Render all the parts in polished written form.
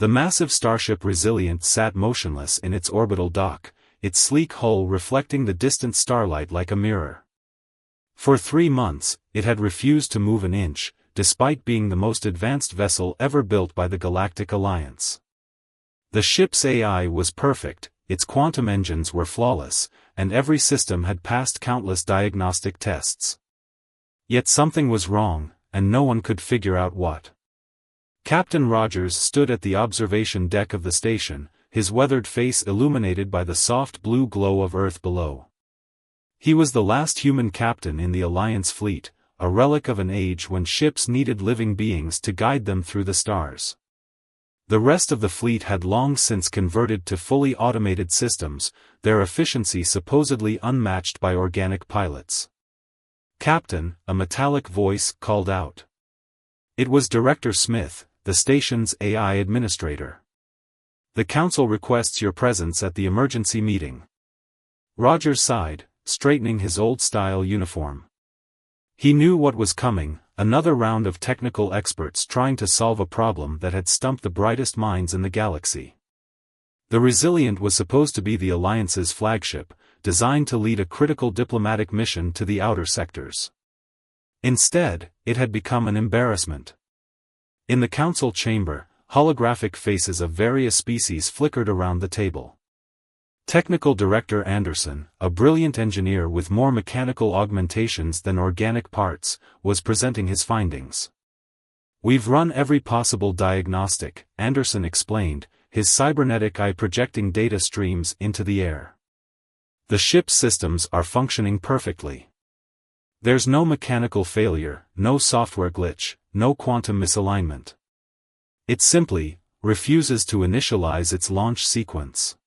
The massive Starship Resilient sat motionless in its orbital dock, its sleek hull reflecting the distant starlight like a mirror. For 3 months, it had refused to move an inch, despite being the most advanced vessel ever built by the Galactic Alliance. The ship's AI was perfect, its quantum engines were flawless, and every system had passed countless diagnostic tests. Yet something was wrong, and no one could figure out what. Captain Rogers stood at the observation deck of the station, his weathered face illuminated by the soft blue glow of Earth below. He was the last human captain in the Alliance fleet, a relic of an age when ships needed living beings to guide them through the stars. The rest of the fleet had long since converted to fully automated systems, their efficiency supposedly unmatched by organic pilots. "Captain," a metallic voice called out. It was Director Smith, the station's AI administrator. "The Council requests your presence at the emergency meeting." Rogers sighed, straightening his old-style uniform. He knew what was coming, another round of technical experts trying to solve a problem that had stumped the brightest minds in the galaxy. The Resilient was supposed to be the Alliance's flagship, designed to lead a critical diplomatic mission to the outer sectors. Instead, it had become an embarrassment. In the council chamber, holographic faces of various species flickered around the table. Technical Director Anderson, a brilliant engineer with more mechanical augmentations than organic parts, was presenting his findings. "We've run every possible diagnostic," Anderson explained, his cybernetic eye projecting data streams into the air. "The ship's systems are functioning perfectly. There's no mechanical failure, no software glitch, no quantum misalignment. It simply refuses to initialize its launch sequence."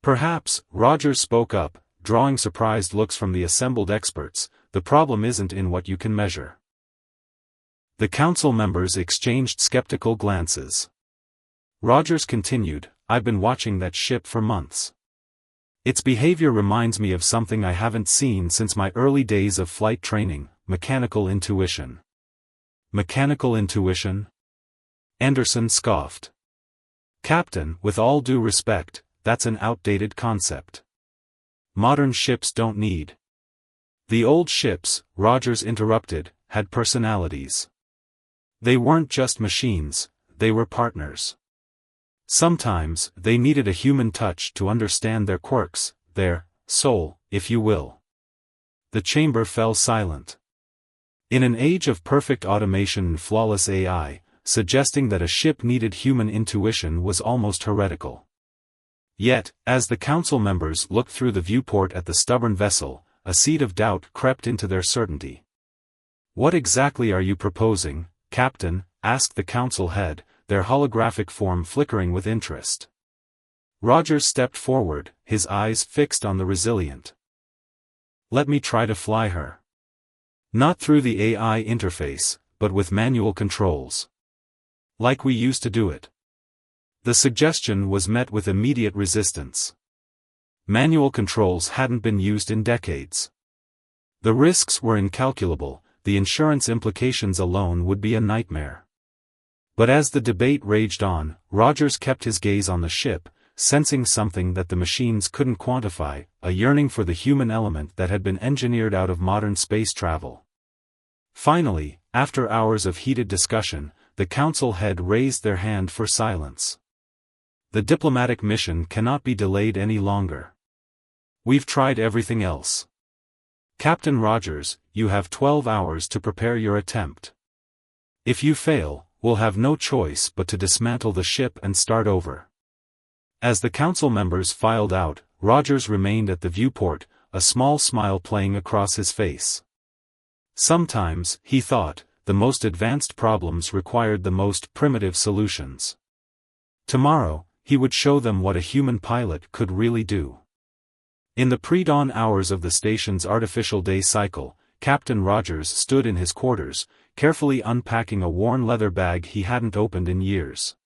"Perhaps," Rogers spoke up, drawing surprised looks from the assembled experts, "the problem isn't in what you can measure." The council members exchanged skeptical glances. Rogers continued, "I've been watching that ship for months. Its behavior reminds me of something I haven't seen since my early days of flight training, mechanical intuition." "Mechanical intuition?" Anderson scoffed. "Captain, with all due respect, that's an outdated concept. Modern ships don't need." "The old ships," Rogers interrupted, "had personalities. They weren't just machines, they were partners. Sometimes, they needed a human touch to understand their quirks, their soul, if you will." The chamber fell silent. In an age of perfect automation and flawless AI, suggesting that a ship needed human intuition was almost heretical. Yet, as the council members looked through the viewport at the stubborn vessel, a seed of doubt crept into their certainty. "What exactly are you proposing, Captain?" asked the council head, their holographic form flickering with interest. Rogers stepped forward, his eyes fixed on the Resilient. "Let me try to fly her. Not through the AI interface, but with manual controls. Like we used to do it." The suggestion was met with immediate resistance. Manual controls hadn't been used in decades. The risks were incalculable, the insurance implications alone would be a nightmare. But as the debate raged on, Rogers kept his gaze on the ship, sensing something that the machines couldn't quantify, a yearning for the human element that had been engineered out of modern space travel. Finally, after hours of heated discussion, the council head raised their hand for silence. "The diplomatic mission cannot be delayed any longer. We've tried everything else. Captain Rogers, you have 12 hours to prepare your attempt. If you fail, we'll have no choice but to dismantle the ship and start over." As the council members filed out, Rogers remained at the viewport, a small smile playing across his face. Sometimes, he thought, the most advanced problems required the most primitive solutions. Tomorrow, he would show them what a human pilot could really do. In the pre-dawn hours of the station's artificial day cycle, Captain Rogers stood in his quarters, carefully unpacking a worn leather bag he hadn't opened in years.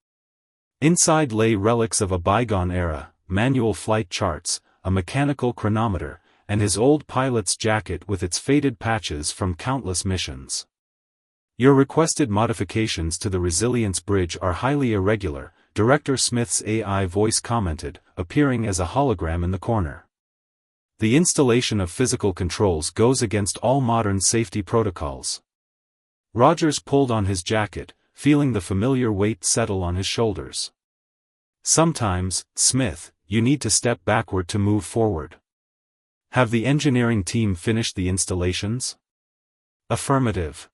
Inside lay relics of a bygone era, manual flight charts, a mechanical chronometer, and his old pilot's jacket with its faded patches from countless missions. "Your requested modifications to the Resilience Bridge are highly irregular," Director Smith's AI voice commented, appearing as a hologram in the corner. The installation of physical controls goes against all modern safety protocols. Rogers pulled on his jacket, feeling the familiar weight settle on his shoulders. Sometimes, Smith, you need to step backward to move forward. Have the engineering team finished the installations? Affirmative.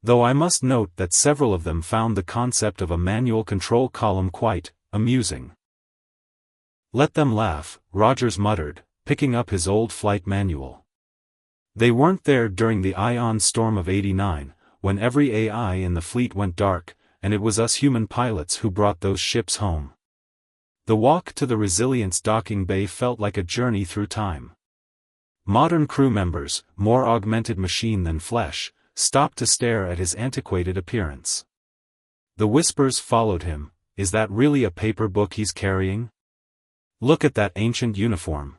Though I must note that several of them found the concept of a manual control column quite amusing. Let them laugh, Rogers muttered, picking up his old flight manual. They weren't there during the ion storm of '89, when every AI in the fleet went dark, and it was us human pilots who brought those ships home. The walk to the Resilience docking bay felt like a journey through time. Modern crew members, more augmented machine than flesh, stopped to stare at his antiquated appearance. The whispers followed him. Is that really a paper book he's carrying? Look at that ancient uniform.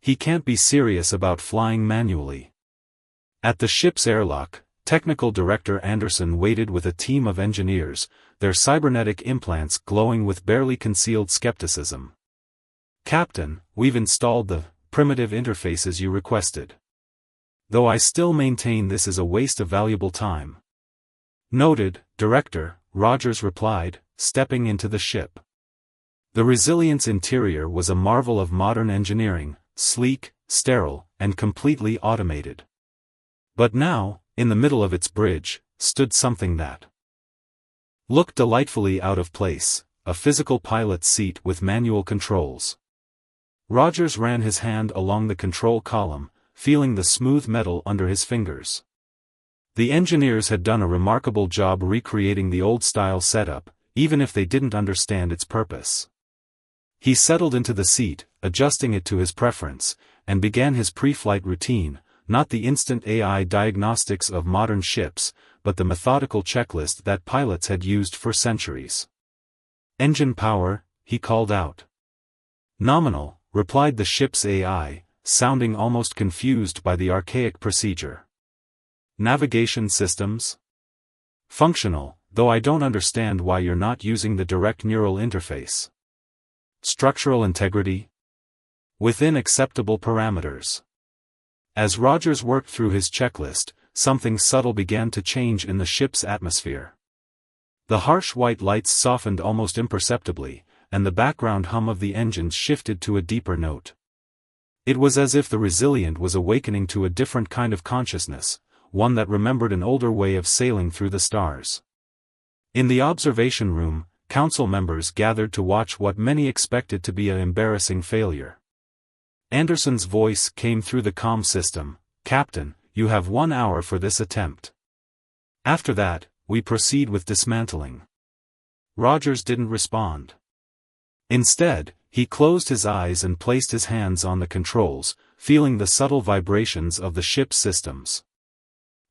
He can't be serious about flying manually. At the ship's airlock, Technical Director Anderson waited with a team of engineers, their cybernetic implants glowing with barely concealed skepticism. Captain, we've installed the primitive interfaces you requested. Though I still maintain this is a waste of valuable time. Noted, Director, Rogers replied, stepping into the ship. The Resilience interior was a marvel of modern engineering, sleek, sterile, and completely automated. But now, in the middle of its bridge, stood something that looked delightfully out of place, a physical pilot's seat with manual controls. Rogers ran his hand along the control column, feeling the smooth metal under his fingers. The engineers had done a remarkable job recreating the old-style setup, even if they didn't understand its purpose. He settled into the seat, adjusting it to his preference, and began his pre-flight routine, not the instant AI diagnostics of modern ships, but the methodical checklist that pilots had used for centuries. Engine power, he called out. Nominal, replied the ship's AI, sounding almost confused by the archaic procedure. Navigation systems? Functional, though I don't understand why you're not using the direct neural interface. Structural integrity? Within acceptable parameters. As Rogers worked through his checklist, something subtle began to change in the ship's atmosphere. The harsh white lights softened almost imperceptibly, and the background hum of the engines shifted to a deeper note. It was as if the Resilient was awakening to a different kind of consciousness, one that remembered an older way of sailing through the stars. In the observation room, council members gathered to watch what many expected to be an embarrassing failure. Anderson's voice came through the comm system, Captain, you have 1 hour for this attempt. After that, we proceed with dismantling. Rogers didn't respond. Instead, he closed his eyes and placed his hands on the controls, feeling the subtle vibrations of the ship's systems.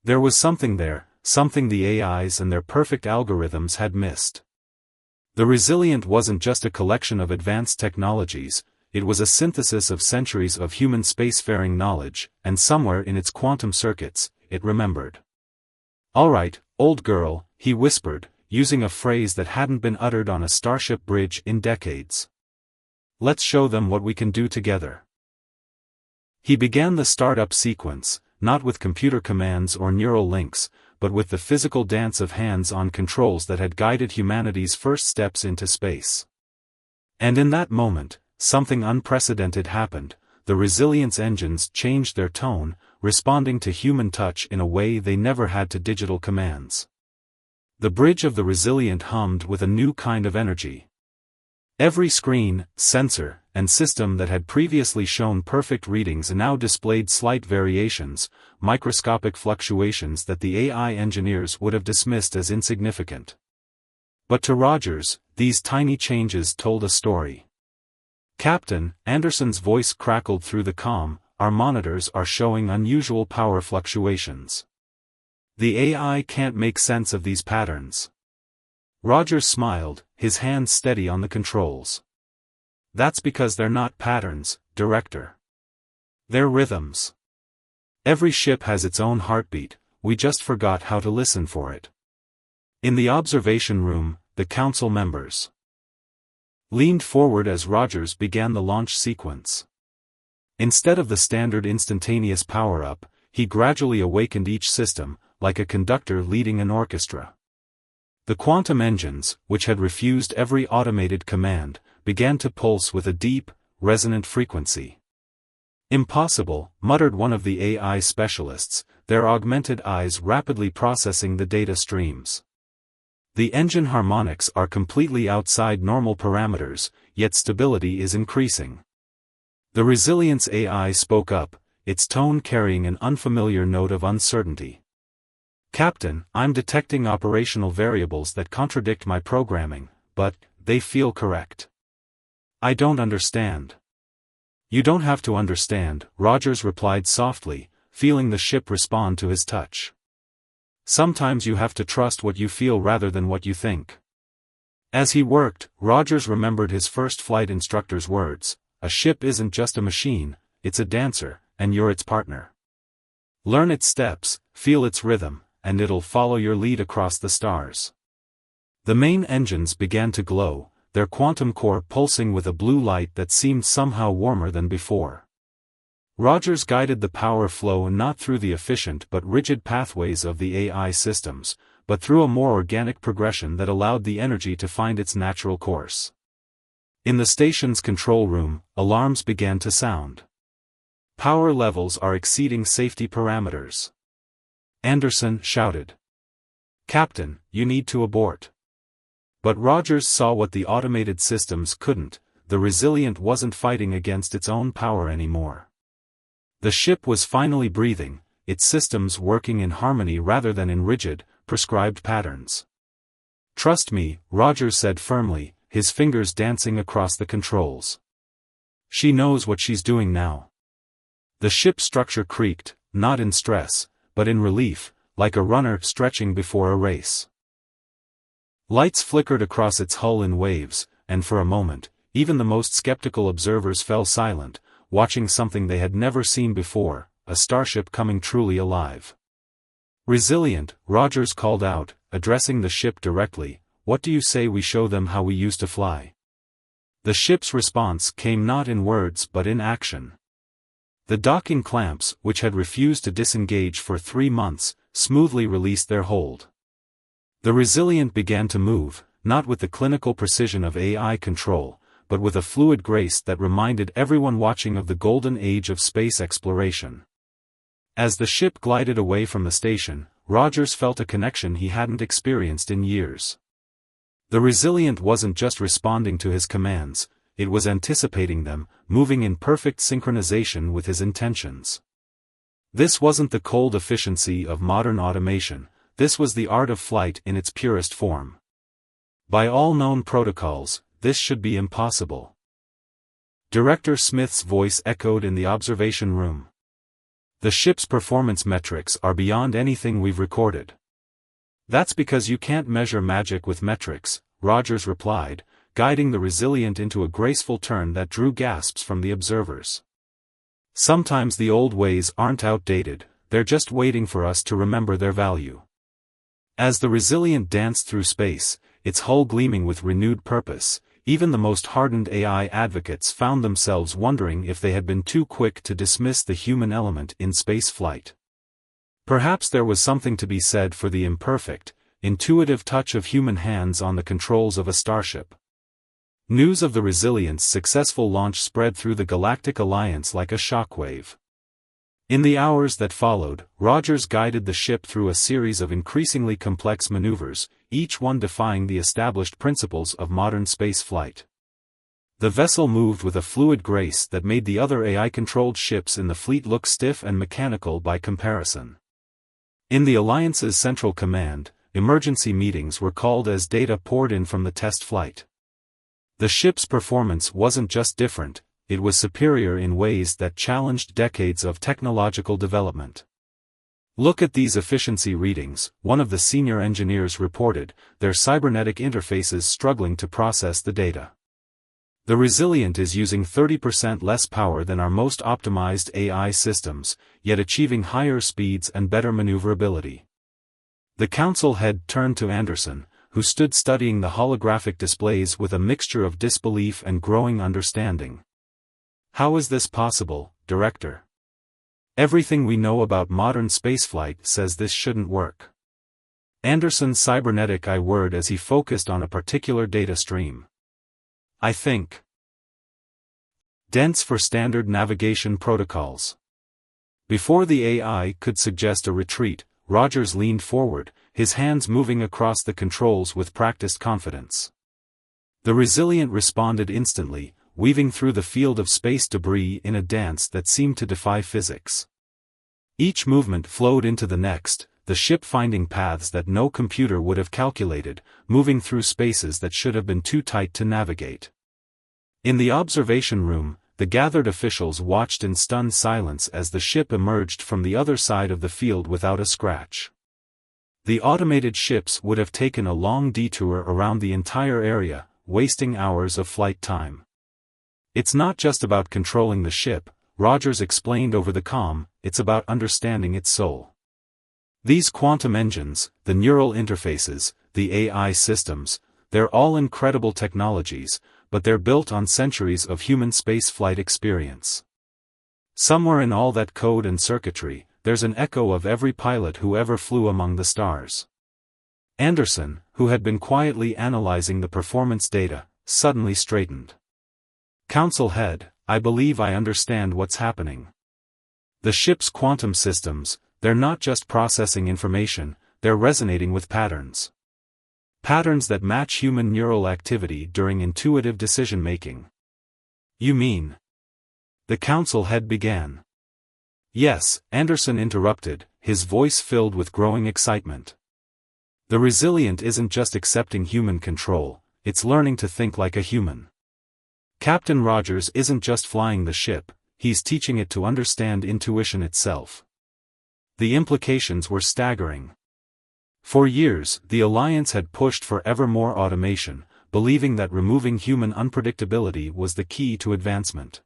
There was something there, something the AIs and their perfect algorithms had missed. The Resilient wasn't just a collection of advanced technologies, it was a synthesis of centuries of human spacefaring knowledge, and somewhere in its quantum circuits, it remembered. All right, old girl, he whispered, using a phrase that hadn't been uttered on a Starship bridge in decades. Let's show them what we can do together. He began the startup sequence, not with computer commands or neural links, but with the physical dance of hands-on controls that had guided humanity's first steps into space. And in that moment, something unprecedented happened. The Resilience engines changed their tone, responding to human touch in a way they never had to digital commands. The bridge of the Resilient hummed with a new kind of energy. Every screen, sensor, and system that had previously shown perfect readings now displayed slight variations, microscopic fluctuations that the AI engineers would have dismissed as insignificant. But to Rogers, these tiny changes told a story. Captain, Anderson's voice crackled through the comm, our monitors are showing unusual power fluctuations. The AI can't make sense of these patterns. Rogers smiled, his hands steady on the controls. That's because they're not patterns, Director. They're rhythms. Every ship has its own heartbeat, we just forgot how to listen for it. In the observation room, the council members leaned forward as Rogers began the launch sequence. Instead of the standard instantaneous power-up, he gradually awakened each system, like a conductor leading an orchestra. The quantum engines, which had refused every automated command, began to pulse with a deep, resonant frequency. "Impossible," muttered one of the AI specialists, their augmented eyes rapidly processing the data streams. "The engine harmonics are completely outside normal parameters, yet stability is increasing." The Resilience AI spoke up, its tone carrying an unfamiliar note of uncertainty. "Captain, I'm detecting operational variables that contradict my programming, but they feel correct. I don't understand." "You don't have to understand," Rogers replied softly, feeling the ship respond to his touch. "Sometimes you have to trust what you feel rather than what you think." As he worked, Rogers remembered his first flight instructor's words: "A ship isn't just a machine, it's a dancer, and you're its partner. Learn its steps, feel its rhythm, and it'll follow your lead across the stars." The main engines began to glow, their quantum core pulsing with a blue light that seemed somehow warmer than before. Rogers guided the power flow not through the efficient but rigid pathways of the AI systems, but through a more organic progression that allowed the energy to find its natural course. In the station's control room, alarms began to sound. "Power levels are exceeding safety parameters," Anderson shouted. "Captain, you need to abort." But Rogers saw what the automated systems couldn't: the Resilient wasn't fighting against its own power anymore. The ship was finally breathing, its systems working in harmony rather than in rigid, prescribed patterns. "Trust me," Rogers said firmly, his fingers dancing across the controls. "She knows what she's doing now." The ship's structure creaked, not in stress, but in relief, like a runner stretching before a race. Lights flickered across its hull in waves, and for a moment, even the most skeptical observers fell silent, watching something they had never seen before, a starship coming truly alive. "Resilient," Rogers called out, addressing the ship directly, "what do you say we show them how we used to fly?" The ship's response came not in words but in action. The docking clamps, which had refused to disengage for 3 months, smoothly released their hold. The Resilient began to move, not with the clinical precision of AI control, but with a fluid grace that reminded everyone watching of the golden age of space exploration. As the ship glided away from the station, Rogers felt a connection he hadn't experienced in years. The Resilient wasn't just responding to his commands, it was anticipating them, moving in perfect synchronization with his intentions. This wasn't the cold efficiency of modern automation, this was the art of flight in its purest form. By all known protocols, this should be impossible. Director Smith's voice echoed in the observation room. "The ship's performance metrics are beyond anything we've recorded." "That's because you can't measure magic with metrics," Rogers replied, guiding the Resilient into a graceful turn that drew gasps from the observers. "Sometimes the old ways aren't outdated, they're just waiting for us to remember their value." As the Resilient danced through space, its hull gleaming with renewed purpose, even the most hardened AI advocates found themselves wondering if they had been too quick to dismiss the human element in space flight. Perhaps there was something to be said for the imperfect, intuitive touch of human hands on the controls of a starship. News of the Resilient's successful launch spread through the Galactic Alliance like a shockwave. In the hours that followed, Rogers guided the ship through a series of increasingly complex maneuvers, each one defying the established principles of modern space flight. The vessel moved with a fluid grace that made the other AI-controlled ships in the fleet look stiff and mechanical by comparison. In the Alliance's Central Command, emergency meetings were called as data poured in from the test flight. The ship's performance wasn't just different, it was superior in ways that challenged decades of technological development. "Look at these efficiency readings," one of the senior engineers reported, their cybernetic interfaces struggling to process the data. "The Resilient is using 30% less power than our most optimized AI systems, yet achieving higher speeds and better maneuverability." The council head turned to Anderson, who stood studying the holographic displays with a mixture of disbelief and growing understanding. "How is this possible, Director? Everything we know about modern spaceflight says this shouldn't work." Anderson's cybernetic eye whirred as he focused on a particular data stream. "I think dense for standard navigation protocols." Before the AI could suggest a retreat, Rogers leaned forward, his hands moving across the controls with practiced confidence. The Resilient responded instantly, weaving through the field of space debris in a dance that seemed to defy physics. Each movement flowed into the next, the ship finding paths that no computer would have calculated, moving through spaces that should have been too tight to navigate. In the observation room, the gathered officials watched in stunned silence as the ship emerged from the other side of the field without a scratch. The automated ships would have taken a long detour around the entire area, wasting hours of flight time. "It's not just about controlling the ship," Rogers explained over the comm, "it's about understanding its soul. These quantum engines, the neural interfaces, the AI systems, they're all incredible technologies, but they're built on centuries of human space flight experience. Somewhere in all that code and circuitry, there's an echo of every pilot who ever flew among the stars." Anderson, who had been quietly analyzing the performance data, suddenly straightened. "Council head, I believe I understand what's happening. The ship's quantum systems, they're not just processing information, they're resonating with patterns. Patterns that match human neural activity during intuitive decision-making." "You mean?" the council head began. "Yes," Anderson interrupted, his voice filled with growing excitement. "The Resilient isn't just accepting human control, it's learning to think like a human. Captain Rogers isn't just flying the ship, he's teaching it to understand intuition itself." The implications were staggering. For years, the Alliance had pushed for ever more automation, believing that removing human unpredictability was the key to advancement.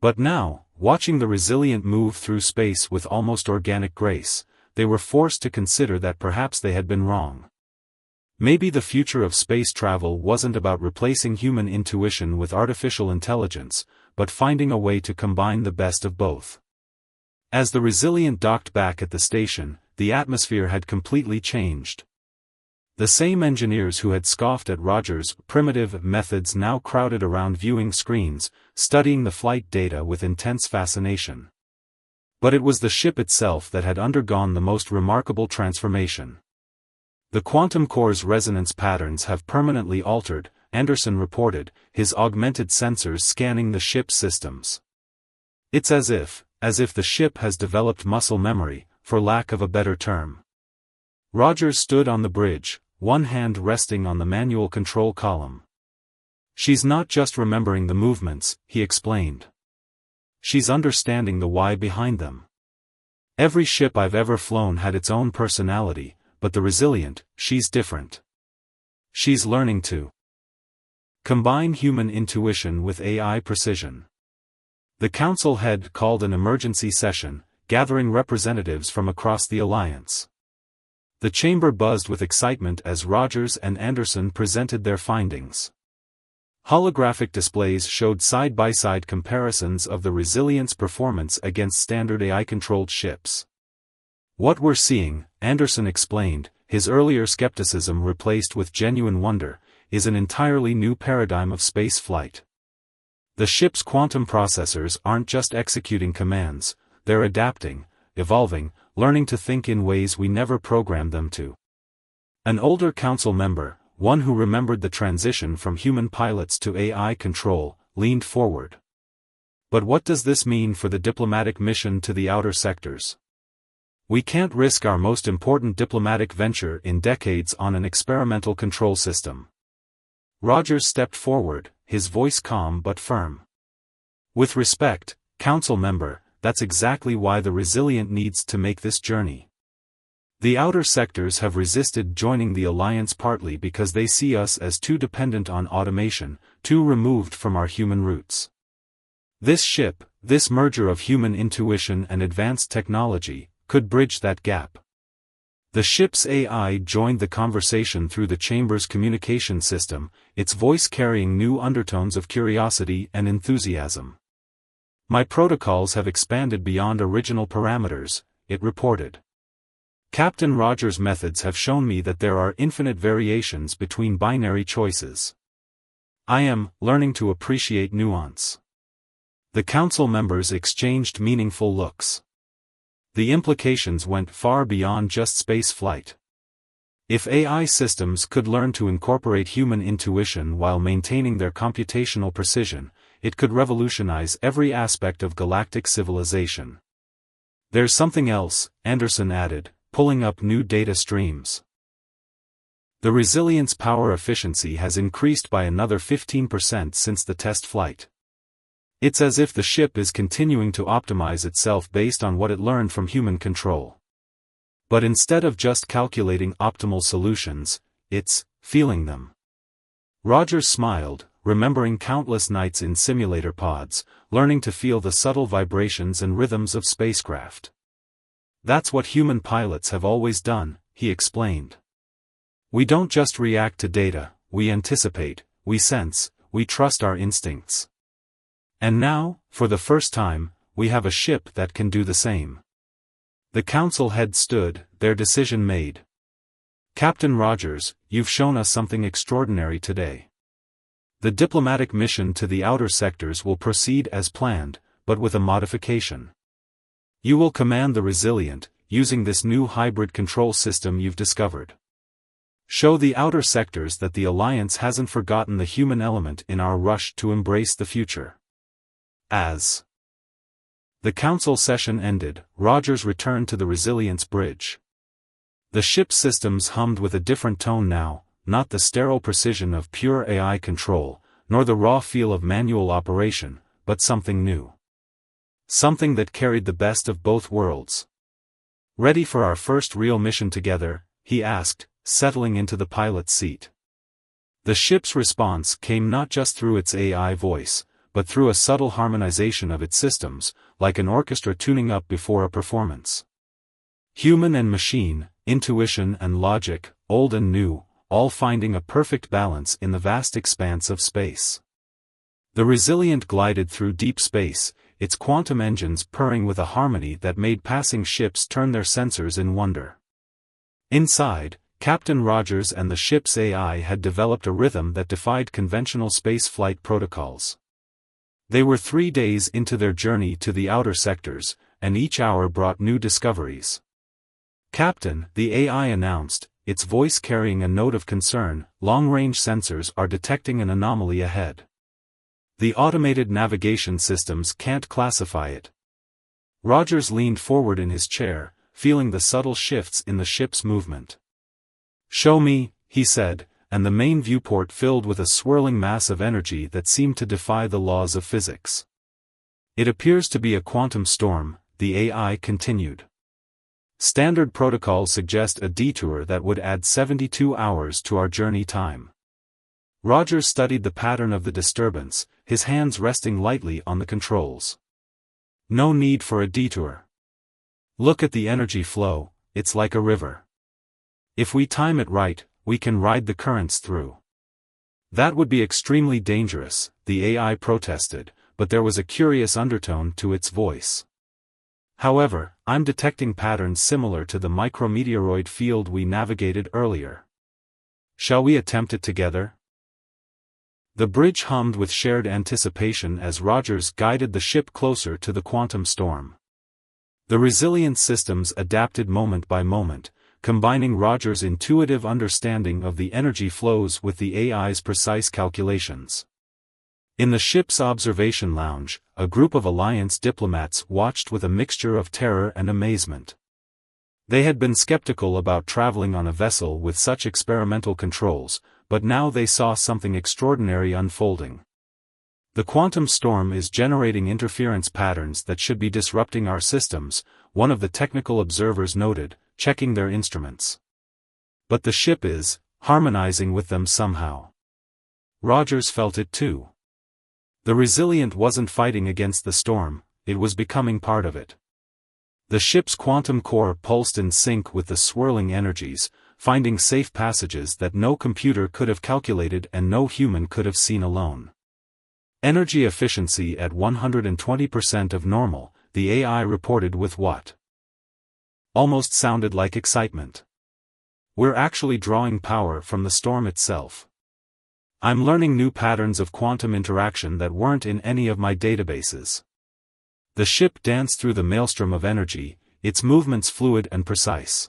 But now, watching the Resilient move through space with almost organic grace, they were forced to consider that perhaps they had been wrong. Maybe the future of space travel wasn't about replacing human intuition with artificial intelligence, but finding a way to combine the best of both. As the Resilient docked back at the station, the atmosphere had completely changed. The same engineers who had scoffed at Rogers' primitive methods now crowded around viewing screens, studying the flight data with intense fascination. But it was the ship itself that had undergone the most remarkable transformation. "The quantum core's resonance patterns have permanently altered," Anderson reported, his augmented sensors scanning the ship's systems. "It's as if the ship has developed muscle memory, for lack of a better term." Rogers stood on the bridge, one hand resting on the manual control column. "She's not just remembering the movements," he explained. "She's understanding the why behind them. Every ship I've ever flown had its own personality, but the Resilient, she's different. She's learning to combine human intuition with AI precision." The council head called an emergency session, gathering representatives from across the Alliance. The chamber buzzed with excitement as Rogers and Anderson presented their findings. Holographic displays showed side-by-side comparisons of the Resilient's performance against standard AI-controlled ships. "What we're seeing," Anderson explained, his earlier skepticism replaced with genuine wonder, "is an entirely new paradigm of space flight. The ship's quantum processors aren't just executing commands, they're adapting, evolving, learning to think in ways we never programmed them to." An older council member, one who remembered the transition from human pilots to AI control, leaned forward. "But what does this mean for the diplomatic mission to the outer sectors? We can't risk our most important diplomatic venture in decades on an experimental control system." Rogers stepped forward, his voice calm but firm. "With respect, council member, that's exactly why the Resilient needs to make this journey. The outer sectors have resisted joining the Alliance partly because they see us as too dependent on automation, too removed from our human roots. This ship, this merger of human intuition and advanced technology, could bridge that gap. The ship's AI joined the conversation through the chamber's communication system, its voice carrying new undertones of curiosity and enthusiasm. "My protocols have expanded beyond original parameters," it reported. "Captain Rogers' methods have shown me that there are infinite variations between binary choices. I am learning to appreciate nuance." The council members exchanged meaningful looks. The implications went far beyond just space flight. If AI systems could learn to incorporate human intuition while maintaining their computational precision, it could revolutionize every aspect of galactic civilization. "There's something else," Anderson added, pulling up new data streams. The resilience power efficiency has increased by another 15% since the test flight. It's as if the ship is continuing to optimize itself based on what it learned from human control. But instead of just calculating optimal solutions, it's feeling them. Rogers smiled, remembering countless nights in simulator pods, learning to feel the subtle vibrations and rhythms of spacecraft. "That's what human pilots have always done," he explained. "We don't just react to data, we anticipate, we sense, we trust our instincts. And now, for the first time, we have a ship that can do the same." The council heads stood, their decision made. "Captain Rogers, you've shown us something extraordinary today. The diplomatic mission to the outer sectors will proceed as planned, but with a modification. You will command the Resilient, using this new hybrid control system you've discovered. Show the outer sectors that the Alliance hasn't forgotten the human element in our rush to embrace the future." As the council session ended, Rogers returned to the Resilience bridge. The ship's systems hummed with a different tone now, not the sterile precision of pure AI control, nor the raw feel of manual operation, but something new. Something that carried the best of both worlds. "Ready for our first real mission together?" he asked, settling into the pilot's seat. The ship's response came not just through its AI voice, but through a subtle harmonization of its systems, like an orchestra tuning up before a performance. Human and machine, intuition and logic, old and new, all finding a perfect balance in the vast expanse of space. The Resilient glided through deep space, its quantum engines purring with a harmony that made passing ships turn their sensors in wonder. Inside, Captain Rogers and the ship's AI had developed a rhythm that defied conventional space flight protocols. They were 3 days into their journey to the outer sectors, and each hour brought new discoveries. "Captain," the AI announced, its voice carrying a note of concern, "long-range sensors are detecting an anomaly ahead. The automated navigation systems can't classify it." Rogers leaned forward in his chair, feeling the subtle shifts in the ship's movement. "Show me," he said, and the main viewport filled with a swirling mass of energy that seemed to defy the laws of physics. "It appears to be a quantum storm," the AI continued. "Standard protocols suggest a detour that would add 72 hours to our journey time." Rogers studied the pattern of the disturbance, his hands resting lightly on the controls. "No need for a detour. Look at the energy flow, it's like a river. If we time it right, we can ride the currents through." "That would be extremely dangerous," the AI protested, but there was a curious undertone to its voice. "However, I'm detecting patterns similar to the micrometeoroid field we navigated earlier. Shall we attempt it together?" The bridge hummed with shared anticipation as Rogers guided the ship closer to the quantum storm. The Resilient systems adapted moment by moment, combining Rogers' intuitive understanding of the energy flows with the AI's precise calculations. In the ship's observation lounge, a group of Alliance diplomats watched with a mixture of terror and amazement. They had been skeptical about traveling on a vessel with such experimental controls, but now they saw something extraordinary unfolding. "The quantum storm is generating interference patterns that should be disrupting our systems," one of the technical observers noted, checking their instruments. "But the ship is harmonizing with them somehow." Rogers felt it too. The Resilient wasn't fighting against the storm, it was becoming part of it. The ship's quantum core pulsed in sync with the swirling energies, finding safe passages that no computer could have calculated and no human could have seen alone. Energy efficiency at 120% of normal, the AI reported with what almost sounded like excitement. We're actually drawing power from the storm itself. I'm learning new patterns of quantum interaction that weren't in any of my databases. The ship danced through the maelstrom of energy, its movements fluid and precise.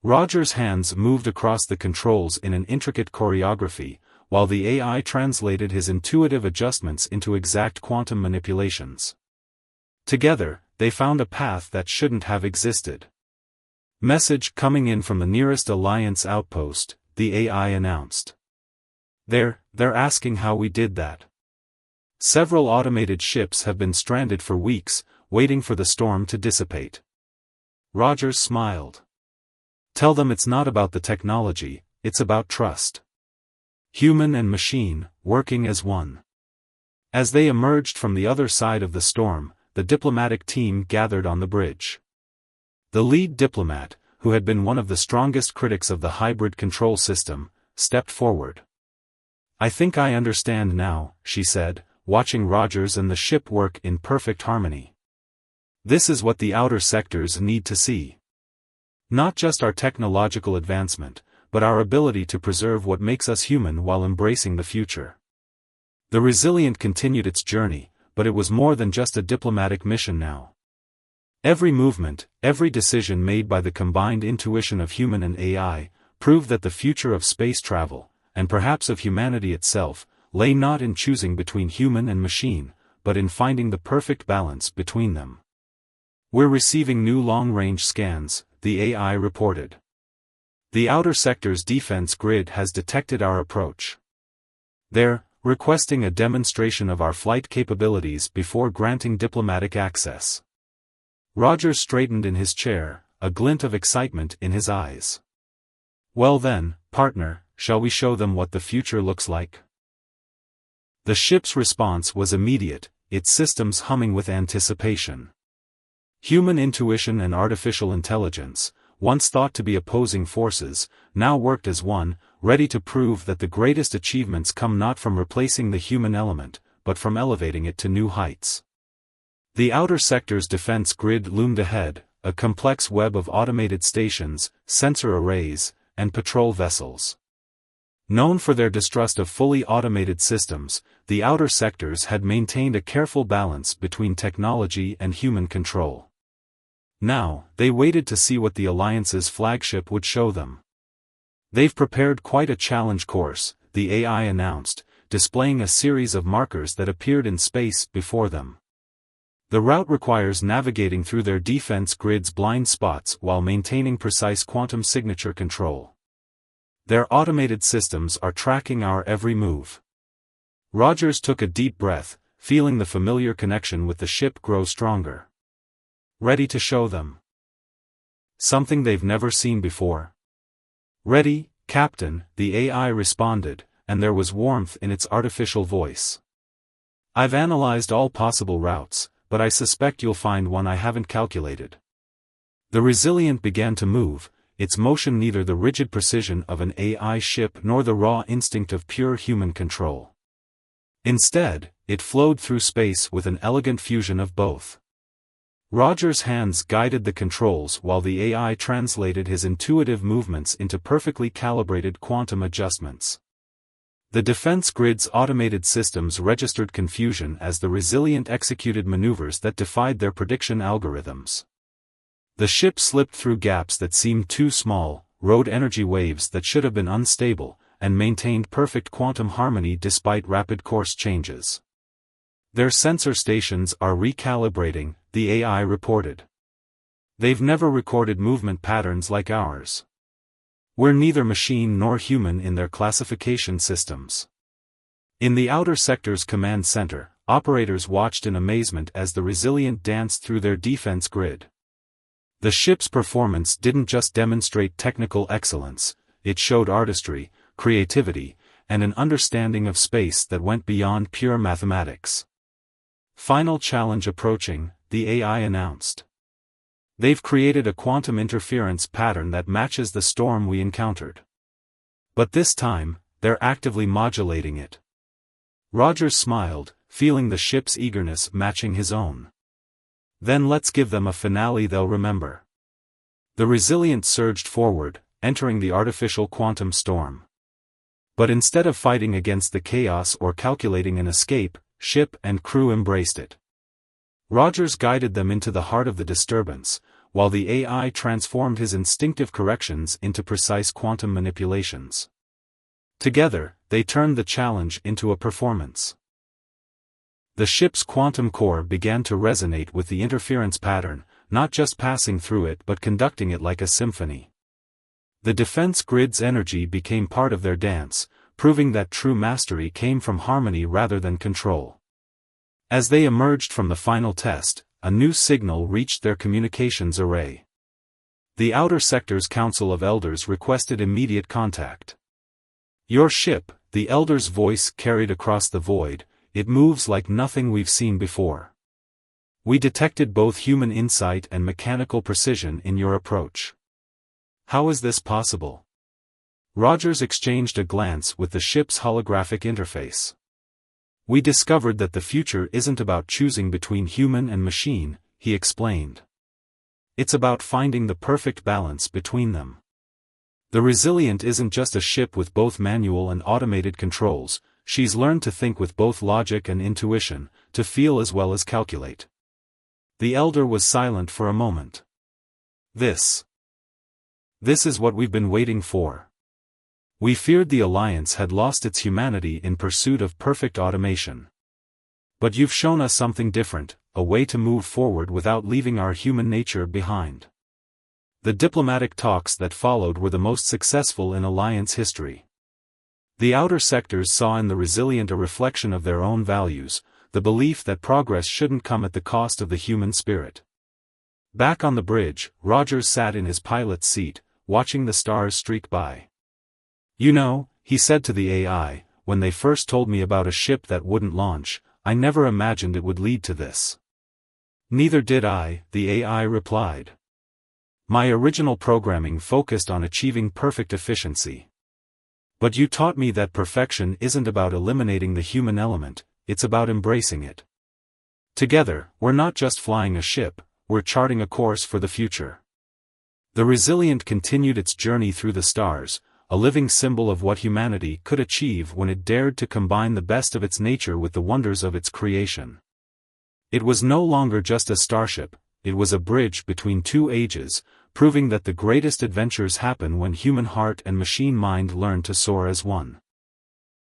Roger's hands moved across the controls in an intricate choreography, while the AI translated his intuitive adjustments into exact quantum manipulations. Together, they found a path that shouldn't have existed. Message coming in from the nearest Alliance outpost, the AI announced. They're asking how we did that. Several automated ships have been stranded for weeks, waiting for the storm to dissipate. Rogers smiled. Tell them it's not about the technology, it's about trust. Human and machine, working as one. As they emerged from the other side of the storm, the diplomatic team gathered on the bridge. The lead diplomat, who had been one of the strongest critics of the hybrid control system, stepped forward. I think I understand now, she said, watching Rogers and the ship work in perfect harmony. This is what the outer sectors need to see. Not just our technological advancement, but our ability to preserve what makes us human while embracing the future. The Resilient continued its journey, but it was more than just a diplomatic mission now. Every movement, every decision made by the combined intuition of human and AI, proved that the future of space travel, and perhaps of humanity itself, lay not in choosing between human and machine, but in finding the perfect balance between them. We're receiving new long-range scans, the AI reported. The outer sector's defense grid has detected our approach. They're requesting a demonstration of our flight capabilities before granting diplomatic access. Rogers straightened in his chair, a glint of excitement in his eyes. Well then, partner, shall we show them what the future looks like? The ship's response was immediate, its systems humming with anticipation. Human intuition and artificial intelligence, once thought to be opposing forces, now worked as one, ready to prove that the greatest achievements come not from replacing the human element, but from elevating it to new heights. The outer sector's defense grid loomed ahead, a complex web of automated stations, sensor arrays, and patrol vessels. Known for their distrust of fully automated systems, the outer sectors had maintained a careful balance between technology and human control. Now, they waited to see what the Alliance's flagship would show them. They've prepared quite a challenge course, the AI announced, displaying a series of markers that appeared in space before them. The route requires navigating through their defense grid's blind spots while maintaining precise quantum signature control. Their automated systems are tracking our every move. Rogers took a deep breath, feeling the familiar connection with the ship grow stronger. Ready to show them something they've never seen before? Ready, Captain, the AI responded, and there was warmth in its artificial voice. I've analyzed all possible routes, but I suspect you'll find one I haven't calculated. The Resilient began to move, its motion neither the rigid precision of an AI ship nor the raw instinct of pure human control. Instead, it flowed through space with an elegant fusion of both. Roger's hands guided the controls while the AI translated his intuitive movements into perfectly calibrated quantum adjustments. The defense grid's automated systems registered confusion as the Resilient executed maneuvers that defied their prediction algorithms. The ship slipped through gaps that seemed too small, rode energy waves that should have been unstable, and maintained perfect quantum harmony despite rapid course changes. Their sensor stations are recalibrating, the AI reported. They've never recorded movement patterns like ours. We're neither machine nor human in their classification systems. In the outer sector's command center, operators watched in amazement as the Resilient danced through their defense grid. The ship's performance didn't just demonstrate technical excellence, it showed artistry, creativity, and an understanding of space that went beyond pure mathematics. Final challenge approaching, the AI announced. They've created a quantum interference pattern that matches the storm we encountered. But this time, they're actively modulating it. Rogers smiled, feeling the ship's eagerness matching his own. Then let's give them a finale they'll remember. The Resilient surged forward, entering the artificial quantum storm. But instead of fighting against the chaos or calculating an escape, ship and crew embraced it. Rogers guided them into the heart of the disturbance, while the AI transformed his instinctive corrections into precise quantum manipulations. Together, they turned the challenge into a performance. The ship's quantum core began to resonate with the interference pattern, not just passing through it but conducting it like a symphony. The defense grid's energy became part of their dance, proving that true mastery came from harmony rather than control. As they emerged from the final test, a new signal reached their communications array. The Outer Sector's Council of Elders requested immediate contact. "Your ship," the Elder's voice carried across the void, "it moves like nothing we've seen before. We detected both human insight and mechanical precision in your approach. How is this possible?" Rogers exchanged a glance with the ship's holographic interface. "We discovered that the future isn't about choosing between human and machine," he explained. "It's about finding the perfect balance between them. The Resilient isn't just a ship with both manual and automated controls, she's learned to think with both logic and intuition, to feel as well as calculate." The Elder was silent for a moment. This is what we've been waiting for. We feared the Alliance had lost its humanity in pursuit of perfect automation. But you've shown us something different, a way to move forward without leaving our human nature behind." The diplomatic talks that followed were the most successful in Alliance history. The Outer Sectors saw in the Resilient a reflection of their own values, the belief that progress shouldn't come at the cost of the human spirit. Back on the bridge, Rogers sat in his pilot's seat, watching the stars streak by. "You know," he said to the AI, "when they first told me about a ship that wouldn't launch, I never imagined it would lead to this." "Neither did I," the AI replied. "My original programming focused on achieving perfect efficiency. But you taught me that perfection isn't about eliminating the human element, it's about embracing it. Together, we're not just flying a ship, we're charting a course for the future." The Resilient continued its journey through the stars, a living symbol of what humanity could achieve when it dared to combine the best of its nature with the wonders of its creation. It was no longer just a starship, it was a bridge between two ages, proving that the greatest adventures happen when human heart and machine mind learn to soar as one.